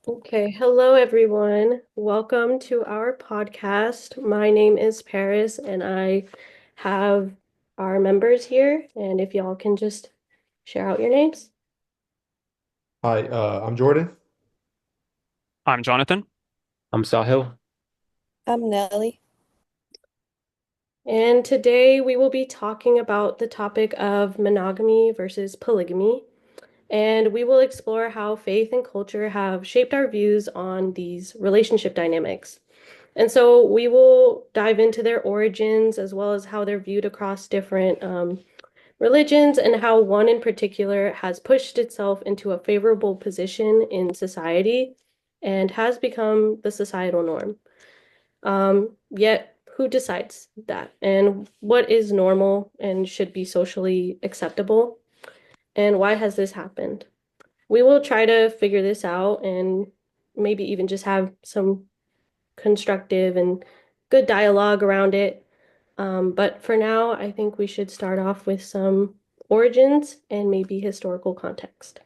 Okay, hello everyone. Welcome to our podcast. My name is Paris and I have our members here. And if y'all can just share out your names. Hi, I'm Jordan. I'm Jonathan. I'm Sahil. I'm Nelly. And today we will be talking about the topic of monogamy versus polygamy. And we will explore how faith and culture have shaped our views on these relationship dynamics. And so we will dive into their origins as well as how they're viewed across different religions and how one in particular has pushed itself into a favorable position in society and has become the societal norm. Yet, who decides that? And what is normal and should be socially acceptable? And why has this happened? We will try to figure this out and maybe even just have some constructive and good dialogue around it. But for now, I think we should start off with some origins and maybe historical context.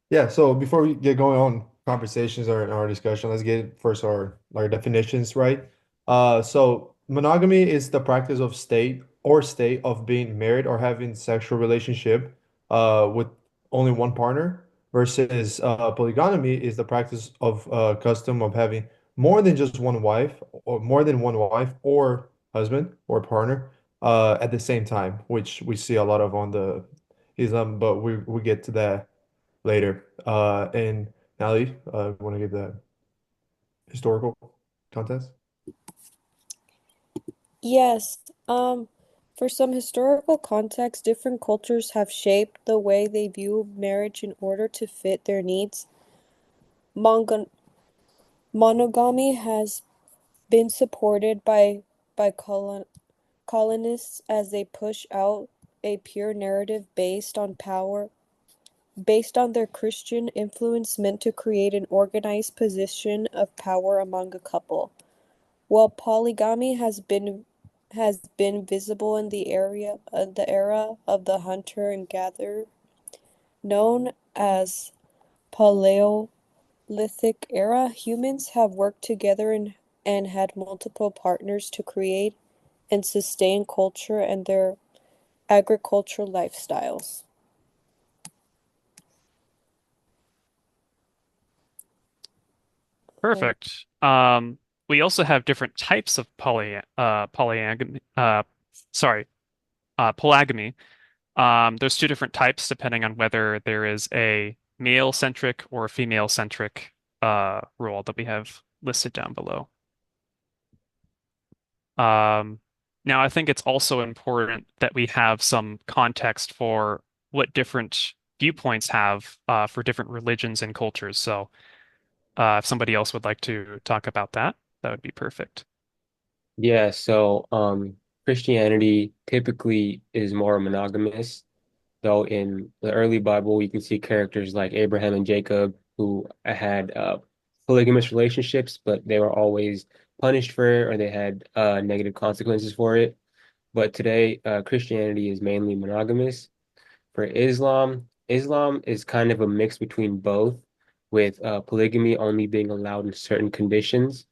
Yeah, so before we get going on conversations or our discussion, let's get first our definitions right. So monogamy is the practice of state of being married or having sexual relationship with only one partner versus polygamy is the practice of custom of having more than just one wife or more than one wife or husband or partner at the same time, which we see a lot of on the Islam, but we get to that later. And Natalie, want to give the historical context? Yes, for some historical context, different cultures have shaped the way they view marriage in order to fit their needs. Mongo Monogamy has been supported by colonists as they push out a pure narrative based on their Christian influence meant to create an organized position of power among a couple. While polygamy has been visible in the era of the hunter and gatherer, known as Paleolithic era, humans have worked together and had multiple partners to create and sustain culture and their agricultural lifestyles. Um, Perfect. We also have different types of polyagamy. Sorry, polygamy. There's two different types depending on whether there is a male-centric or a female-centric rule that we have listed down below. Um, Now, I think it's also important that we have some context for what different viewpoints have for different religions and cultures. So. If somebody else would like to talk about that, that would be perfect. Christianity typically is more monogamous, though in the early Bible we can see characters like Abraham and Jacob who had polygamous relationships, but they were always punished for it or they had negative consequences for it. But today, Christianity is mainly monogamous. For Islam, Islam is kind of a mix between both, with polygamy only being allowed in certain conditions,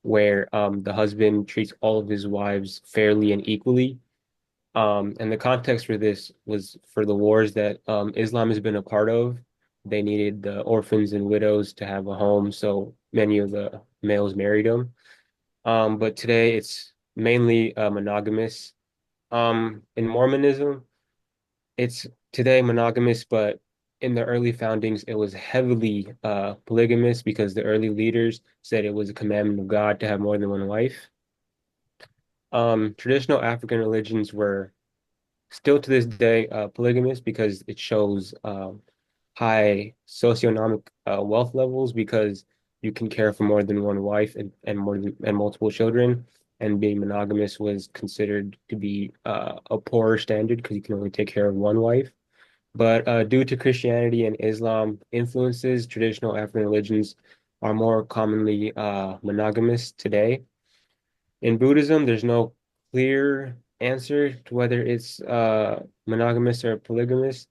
where the husband treats all of his wives fairly and equally. And the context for this was for the wars that Islam has been a part of. They needed the orphans and widows to have a home, so many of the males married them. But today it's mainly monogamous. In Mormonism, it's today monogamous, but in the early foundings, it was heavily polygamous because the early leaders said it was a commandment of God to have more than one wife. Traditional African religions were still to this day polygamous because it shows high socioeconomic wealth levels because you can care for more than one wife and and multiple children. And being monogamous was considered to be a poorer standard because you can only take care of one wife. But due to Christianity and Islam influences, traditional African religions are more commonly monogamous today. In Buddhism, there's no clear answer to whether it's monogamous or polygamous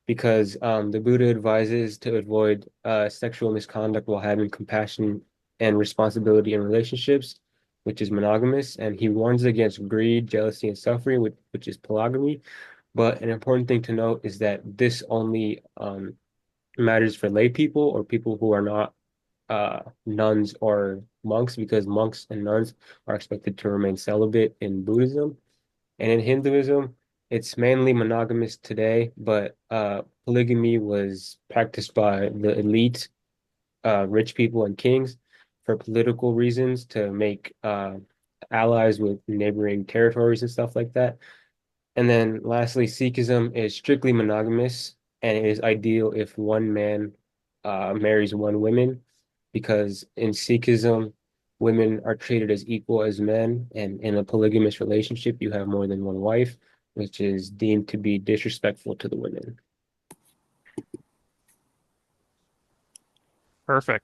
because the Buddha advises to avoid sexual misconduct while having compassion and responsibility in relationships, which is monogamous, and he warns against greed, jealousy, and suffering, which is polygamy. But an important thing to note is that this only matters for lay people or people who are not nuns or monks, because monks and nuns are expected to remain celibate in Buddhism. And in Hinduism, it's mainly monogamous today, but polygamy was practiced by the elite, rich people and kings for political reasons to make allies with neighboring territories and stuff like that. And then lastly, Sikhism is strictly monogamous, and it is ideal if one man marries one woman, because in Sikhism, women are treated as equal as men, and in a polygamous relationship, you have more than one wife, which is deemed to be disrespectful to the women. Perfect.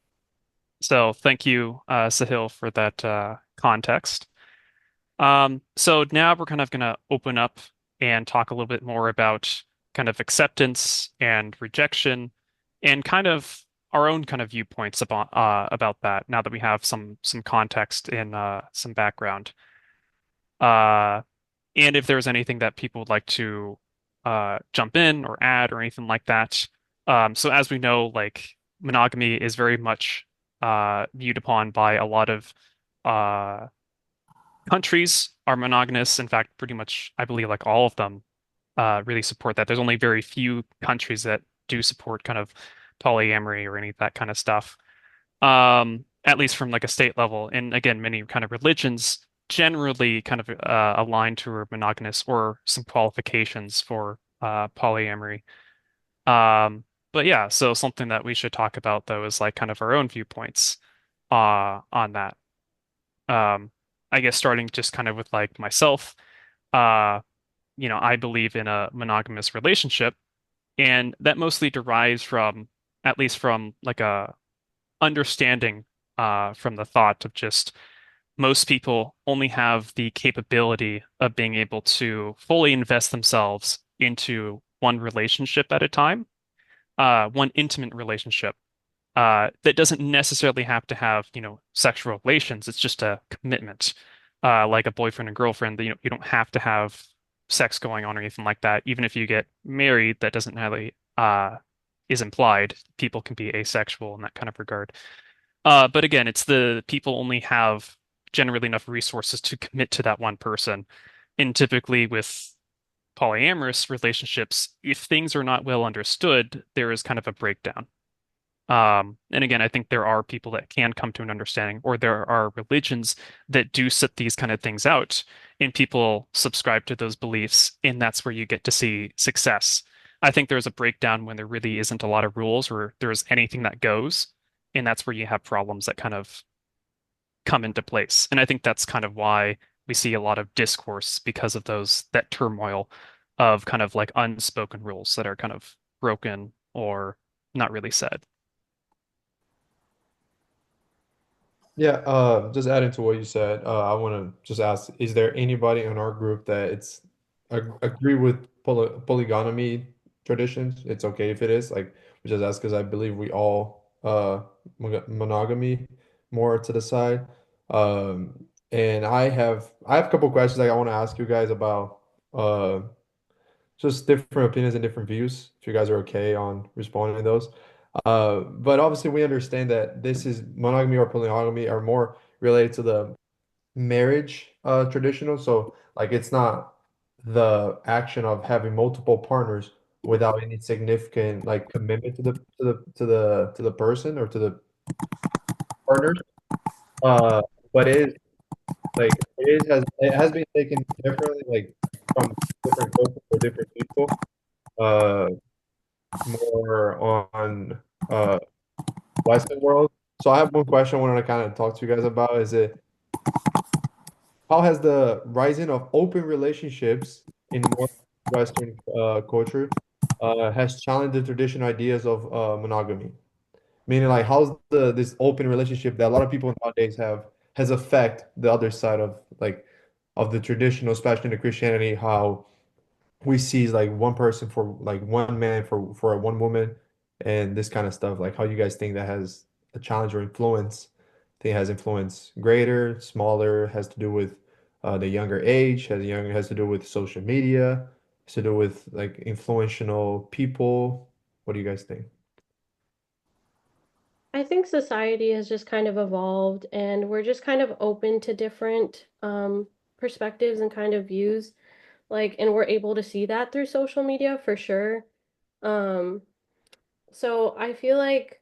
So thank you, Sahil, for that context. So now we're kind of going to open up and talk a little bit more about kind of acceptance and rejection and kind of our own kind of viewpoints about that now that we have some context and some background. Uh, and if there's anything that people would like to jump in or add or anything like that. So as we know, like monogamy is very much viewed upon by a lot of uh, countries are monogamous. In fact, pretty much, I believe like all of them really support that. There's only very few countries that do support kind of polyamory or any of that kind of stuff. At least from like a state level. And again, many kind of religions generally kind of align to a monogamous or some qualifications for polyamory. Um, but yeah, so something that we should talk about though is like kind of our own viewpoints on that. Um, I guess starting just kind of with like myself, uh, I believe in a monogamous relationship, and that mostly derives from, at least from like a understanding from the thought of just most people only have the capability of being able to fully invest themselves into one relationship at a time, one intimate relationship. That doesn't necessarily have to have, sexual relations. It's just a commitment, like a boyfriend and girlfriend. You don't have to have sex going on or anything like that. Even if you get married, that doesn't really is implied. People can be asexual in that kind of regard. But again, it's the people only have generally enough resources to commit to that one person. And typically with polyamorous relationships, if things are not well understood, there is kind of a breakdown. And again, I think there are people that can come to an understanding, or there are religions that do set these kind of things out, and people subscribe to those beliefs, and that's where you get to see success. I think there's a breakdown when there really isn't a lot of rules or there's anything that goes, and that's where you have problems that kind of come into place. And I think that's kind of why we see a lot of discourse because of that turmoil of kind of like unspoken rules that are kind of broken or not really said. Yeah, just adding to what you said, I want to just ask, is there anybody in our group that agree with polygamy traditions? It's okay if it is, like, we just ask because I believe we all monogamy more to the side. And I have a couple questions like I want to ask you guys about just different opinions and different views, if you guys are okay on responding to those. But obviously, we understand that this is monogamy or polygamy are more related to the marriage traditional. So, like, it's not the action of having multiple partners without any significant like commitment to the person or to the partners. Uh, but it has been taken differently, like from different cultures or different people. Uh, more on Western world. So I have one question I wanted to kind of talk to you guys about. How has the rising of open relationships in more Western culture has challenged the traditional ideas of monogamy? Meaning, like, how's this open relationship that a lot of people nowadays have has affect the other side of the traditional, especially in the Christianity, how we see like one person for like one man for a one woman and this kind of stuff. Like how you guys think that has a challenge or influence? Think it has influence greater, smaller, has to do with the younger age, has to do with social media, has to do with like influential people. What do you guys think? I think society has just kind of evolved and we're just kind of open to different perspectives and kind of views. Like, and we're able to see that through social media for sure. Um, so I feel like,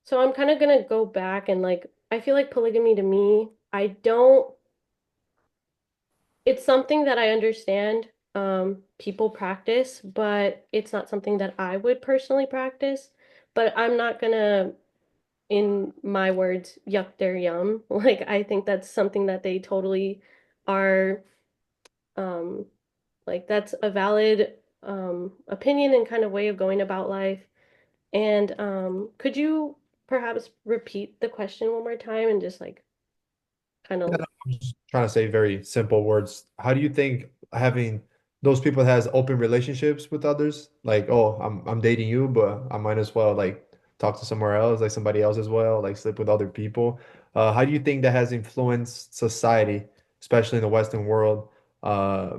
so I'm kind of gonna go back and like, I feel like polygamy to me, I don't, it's something that I understand people practice, but it's not something that I would personally practice. But I'm not gonna, in my words, yuck their yum. Like I think that's something that they totally are um like that's a valid opinion and kind of way of going about life. And could you perhaps repeat the question one more time and just like kind Yeah, of no, I'm just trying to say very simple words. How do you think having those people that has open relationships with others, like, oh, I'm dating you, but I might as well like talk to somewhere else, like somebody else as well, like sleep with other people. How do you think that has influenced society, especially in the Western world? Uh,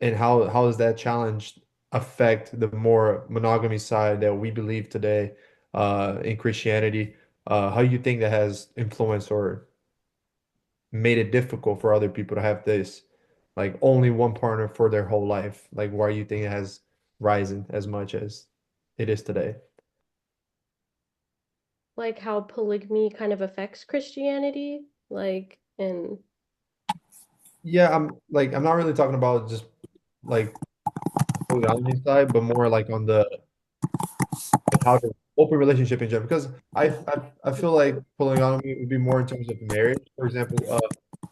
and how does that challenge affect the more monogamy side that we believe today in Christianity? How do you think that has influenced or made it difficult for other people to have this like only one partner for their whole life? Like why you think it has risen as much as it is today? like how polygamy kind of affects Christianity, like and Yeah, I'm not really talking about just like polygamy side, but more like on the like how to open relationship in general. Because I feel like polygamy would be more in terms of marriage. For example,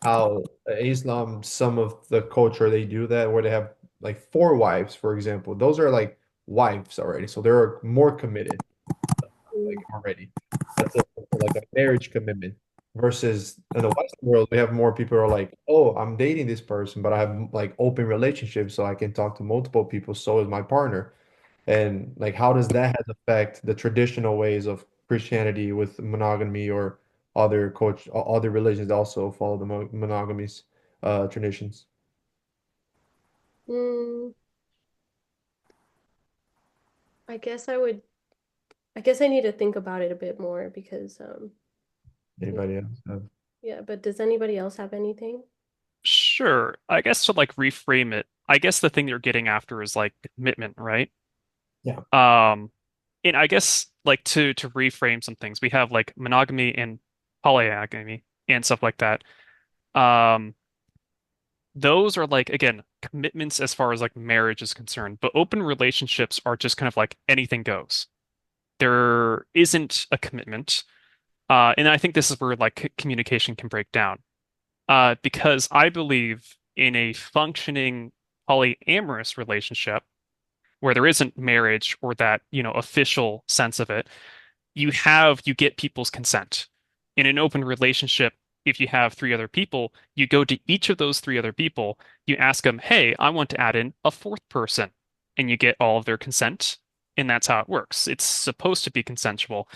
how Islam, some of the culture they do that where they have like four wives, for example. Those are like wives already, so they're more committed like already. That's like a marriage commitment. Versus in the Western world, we have more people who are like, oh, I'm dating this person, but I have like open relationships, so I can talk to multiple people. So is my partner. And like, how does that has affect the traditional ways of Christianity with monogamy or other religions that also follow the monogamous traditions? mm, I guess I would I guess I need to think about it a bit more because yeah, Anybody else have? yeah, but does anybody else have anything? Sure. I guess to like reframe it, I guess the thing you're getting after is like commitment, right? Yeah. Um, and I guess like to reframe some things, we have like monogamy and polyagamy and stuff like that. Um, those are like again commitments as far as like marriage is concerned, but open relationships are just kind of like anything goes. There isn't a commitment. And I think this is where like communication can break down. Because I believe in a functioning polyamorous relationship where there isn't marriage or that, official sense of it, you get people's consent. In an open relationship, if you have three other people, you go to each of those three other people, you ask them, "Hey, I want to add in a fourth person," and you get all of their consent, and that's how it works. It's supposed to be consensual.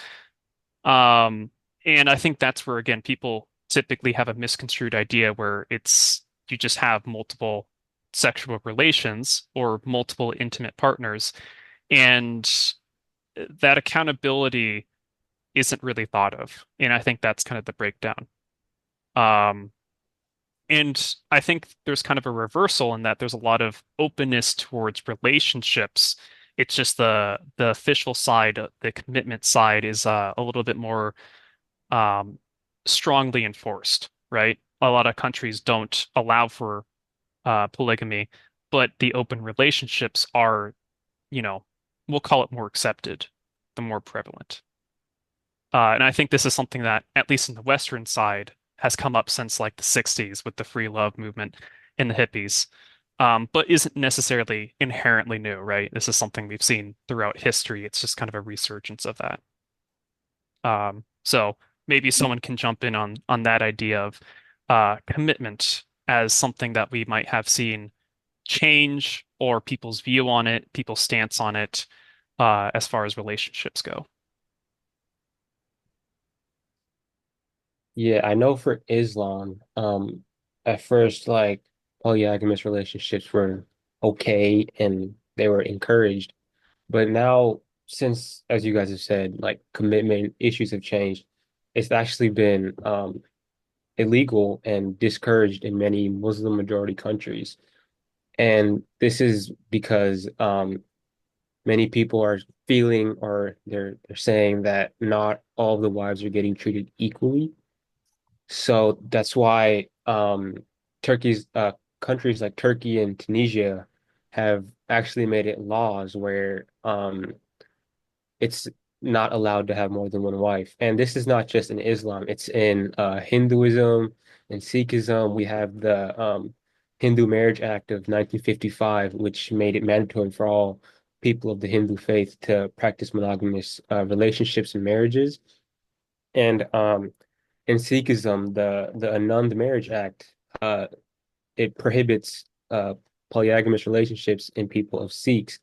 Um, and I think that's where, again, people typically have a misconstrued idea where it's you just have multiple sexual relations or multiple intimate partners, and that accountability isn't really thought of. And I think that's kind of the breakdown. Um, and I think there's kind of a reversal in that there's a lot of openness towards relationships. It's just the official side, the commitment side is a little bit more um, strongly enforced, right? A lot of countries don't allow for polygamy, but the open relationships are, you know, we'll call it more accepted, the more prevalent. And I think this is something that, at least in the Western side, has come up since like the 60s with the free love movement and the hippies, but isn't necessarily inherently new, right? This is something we've seen throughout history. It's just kind of a resurgence of that. So maybe someone can jump in on that idea of commitment as something that we might have seen change or people's view on it, people's stance on it, as far as relationships go? Yeah, I know for Islam, at first, like polygamous relationships were okay and they were encouraged. But now, since, as you guys have said, like commitment issues have changed, it's actually been illegal and discouraged in many Muslim majority countries. And this is because many people are feeling or they're saying that not all of the wives are getting treated equally. So that's why Turkey's countries like Turkey and Tunisia have actually made it laws where it's not allowed to have more than one wife. And this is not just in Islam, it's in Hinduism and Sikhism. We have the Hindu Marriage Act of 1955, which made it mandatory for all people of the Hindu faith to practice monogamous relationships and marriages. And in Sikhism, the Anand Marriage Act, it prohibits polygamous relationships in people of Sikhs.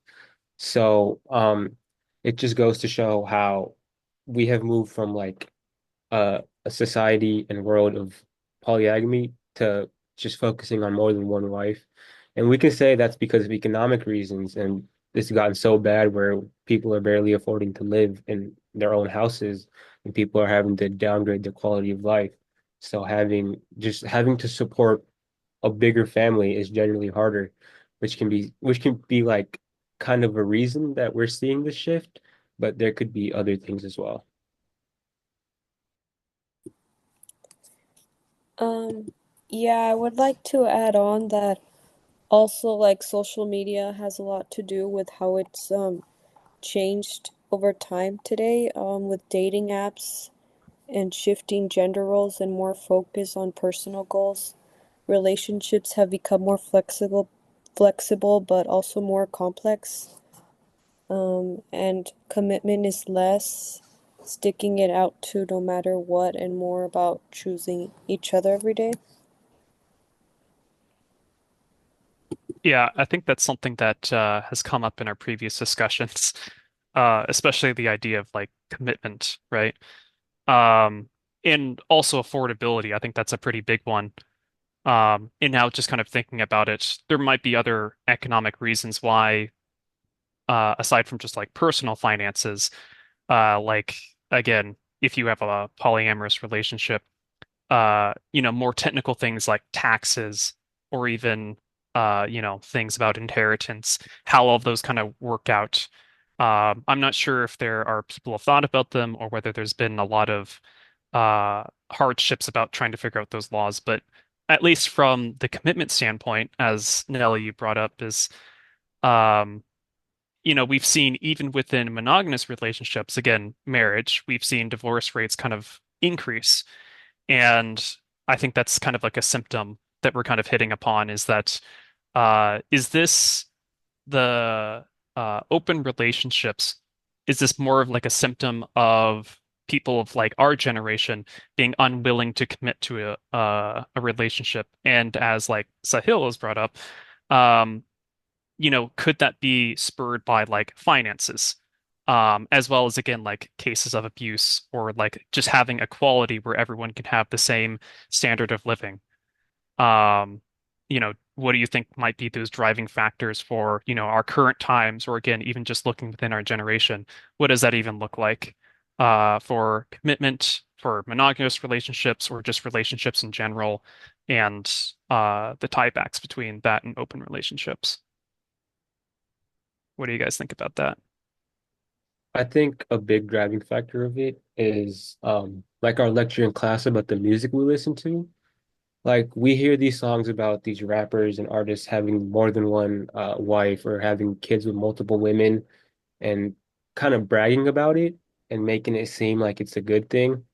So it just goes to show how we have moved from like a society and world of polygamy to just focusing on more than one wife. And we can say that's because of economic reasons. And it's gotten so bad where people are barely affording to live in their own houses and people are having to downgrade their quality of life. So having to support a bigger family is generally harder, which can be like kind of a reason that we're seeing the shift, but there could be other things as well. Um, yeah, I would like to add on that also like social media has a lot to do with how it's changed over time today, with dating apps and shifting gender roles and more focus on personal goals. Relationships have become more flexible but also more complex. And commitment is less sticking it out to no matter what and more about choosing each other every day. Yeah, I think that's something that has come up in our previous discussions, especially the idea of like commitment, right? Um, and also affordability. I think that's a pretty big one. And now just kind of thinking about it, there might be other economic reasons why, aside from just like personal finances, like again, if you have a polyamorous relationship, more technical things like taxes or even, things about inheritance, how all of those kind of work out. I'm not sure if there are people who have thought about them or whether there's been a lot of hardships about trying to figure out those laws, but at least from the commitment standpoint, as Nelly you brought up, is um, we've seen even within monogamous relationships, again, marriage, we've seen divorce rates kind of increase. And I think that's kind of like a symptom that we're kind of hitting upon is that is this the open relationships? Is this more of like a symptom of people of like our generation being unwilling to commit to a relationship? And as like Sahil has brought up, um, could that be spurred by like finances? As well as again like cases of abuse or like just having equality where everyone can have the same standard of living. What do you think might be those driving factors for, our current times, or again, even just looking within our generation? What does that even look like for commitment, for monogamous relationships, or just relationships in general, and the tiebacks between that and open relationships? What do you guys think about that? I think a big driving factor of it is like our lecture in class about the music we listen to. Like we hear these songs about these rappers and artists having more than one wife or having kids with multiple women and kind of bragging about it and making it seem like it's a good thing.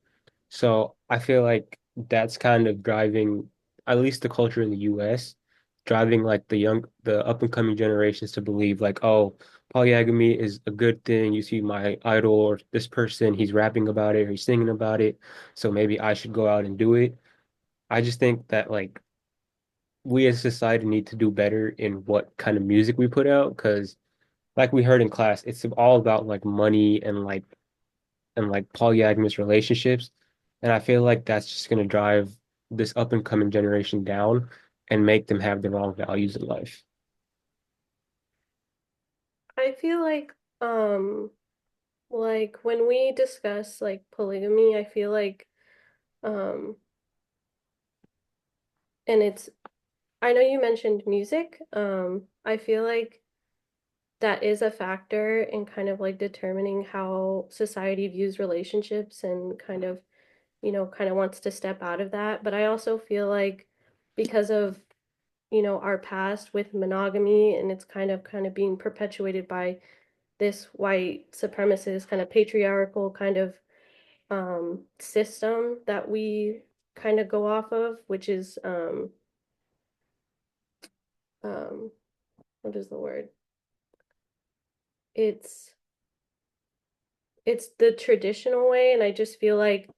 So I feel like that's kind of driving at least the culture in the US, driving like the up and coming generations to believe like, oh, polygamy is a good thing. You see my idol or this person, he's rapping about it or he's singing about it, so maybe I should go out and do it. I just think that like we as a society need to do better in what kind of music we put out because like we heard in class, it's all about like money and like polyamorous relationships. And I feel like that's just gonna drive this up and coming generation down and make them have the wrong values in life. I feel like when we discuss like polygamy, I feel like um and it's I know you mentioned music. I feel like that is a factor in kind of like determining how society views relationships and kind of, kind of wants to step out of that. But I also feel like because of, our past with monogamy and it's kind of being perpetuated by this white supremacist kind of patriarchal kind of system that we kind of go off of, which is um what is the word? It's it's the traditional way, and I just feel like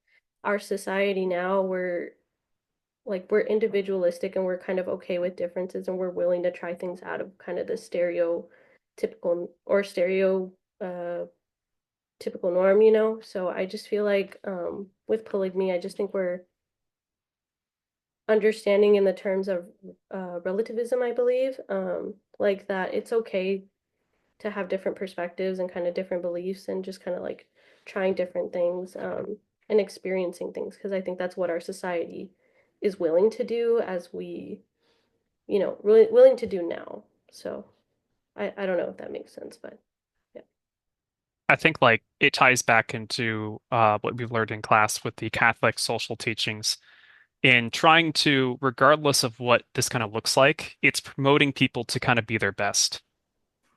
our society now we're individualistic and we're kind of okay with differences and we're willing to try things out of kind of the stereotypical or stereo typical norm, So I just feel like with polygamy, I just think we're understanding in the terms of relativism, I believe, like that it's okay to have different perspectives and kind of different beliefs and just kind of like trying different things and experiencing things because I think that's what our society is willing to do as we, really willing to do now. So I don't know if that makes sense, but yeah. I think like it ties back into what we've learned in class with the Catholic social teachings in trying to, regardless of what this kind of looks like, it's promoting people to kind of be their best.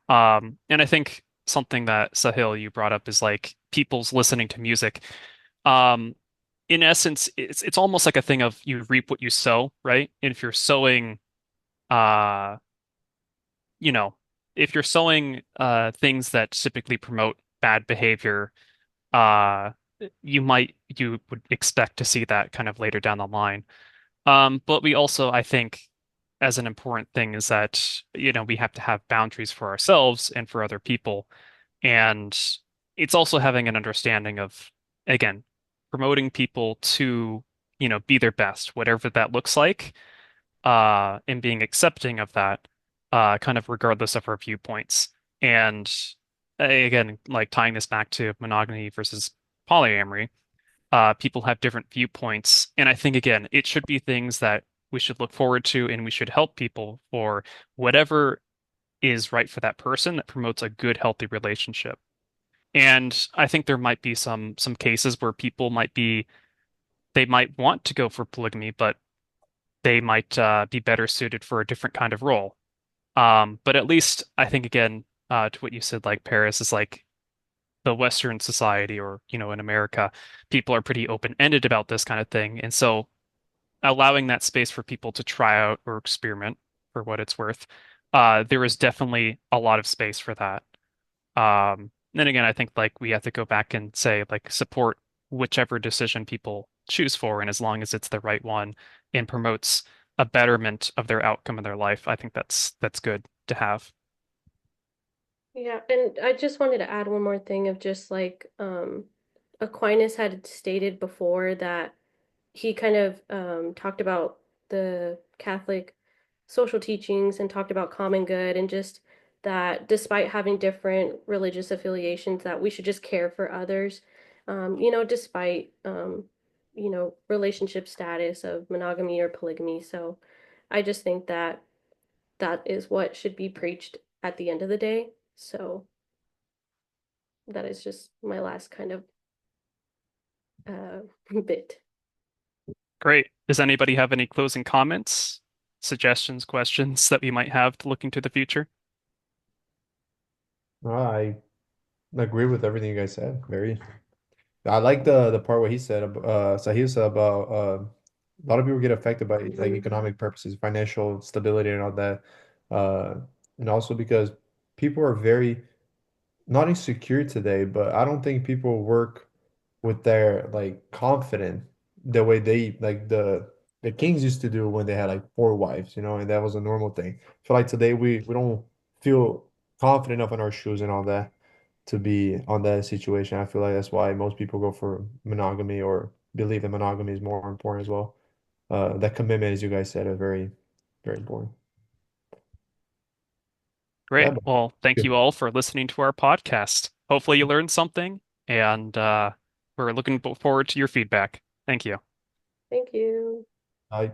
And I think something that Sahil you brought up is like people's listening to music. Um, in essence, it's almost like a thing of you reap what you sow, right? And if you're sowing, uh, you know, if you're sowing things that typically promote bad behavior, uh, you would expect to see that kind of later down the line. But we also, I think, as an important thing is that, we have to have boundaries for ourselves and for other people. And it's also having an understanding of, again, promoting people to, be their best, whatever that looks like, and being accepting of that, kind of regardless of our viewpoints. And again, like tying this back to monogamy versus polyamory, people have different viewpoints. And I think, again, it should be things that we should look forward to and we should help people for whatever is right for that person that promotes a good, healthy relationship. And I think there might be some cases where people they might want to go for polygamy, but they might be better suited for a different kind of role. But at least I think again, to what you said, like Paris is like the Western society or, in America, people are pretty open-ended about this kind of thing. And so allowing that space for people to try out or experiment for what it's worth, there is definitely a lot of space for that. Then again, I think like we have to go back and say like support whichever decision people choose for, and as long as it's the right one and promotes a betterment of their outcome in their life, I think that's good to have. Yeah, and I just wanted to add one more thing of just like Aquinas had stated before that he kind of talked about the Catholic social teachings and talked about common good and just that despite having different religious affiliations, that we should just care for others, despite relationship status of monogamy or polygamy. So I just think that that is what should be preached at the end of the day. So that is just my last kind of uh, bit. Great. Does anybody have any closing comments, suggestions, questions that we might have to look into the future? I agree with everything you guys said. Very. I like the part where he said Sahil said about a lot of people get affected by like economic purposes, financial stability and all that. Uh, and also because people are very not insecure today, but I don't think people work with their like confident the way they like the kings used to do when they had like four wives, and that was a normal thing. I feel like today we don't feel confident enough in our shoes and all that to be on that situation. I feel like that's why most people go for monogamy or believe that monogamy is more important as well. That commitment, as you guys said, is very, very important. Yeah, Great. but Well, thank you good. all for listening to our podcast. Hopefully you learned something, and we're looking forward to your feedback. Thank you. Thank you. I